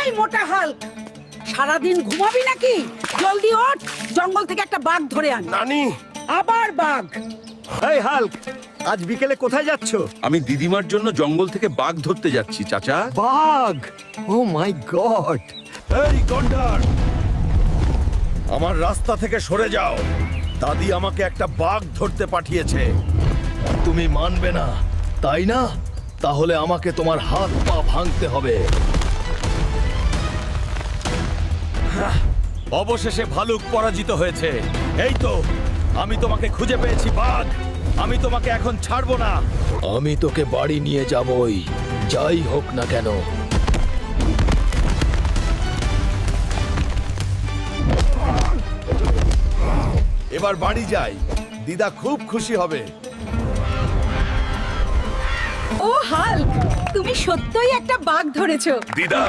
এই মোটা হাল্ক, সারাদিন ঘুমাবি নাকি? জলদি ওঠ, জঙ্গল থেকে একটা বাঘ ধরে আন। নানি, আবার বাঘ? এই হাল্ক, আজ বিকেলে কোথায় যাচ্ছ? আমি দিদিমার জন্য জঙ্গল থেকে বাঘ ধরতে যাচ্ছি চাচা। বাঘ! ও মাই গড! এই গন্ডার, আমার রাস্তা থেকে সরে যাও। দাদি আমাকে একটা বাঘ ধরতে পাঠিয়েছে। তুমি মানবে না, তাই না? তাহলে আমাকে তোমার হাত পা ভাঙতে হবে। অবশেষে ভালুক পরাজিত হয়েছে। এই তো, আমি তোমাকে খুঁজে পেয়েছি বাঘ। আমি তোমাকে এখন ছাড়বো না। আমি তোকে বাড়ি নিয়ে যাবই, যাই হোক না কেন। এবার বাড়ি যাই, দিদা খুব খুশি হবে। ও হাল্ক, তুমি সত্যই একটা বাঘ ধরেছো। দিদা,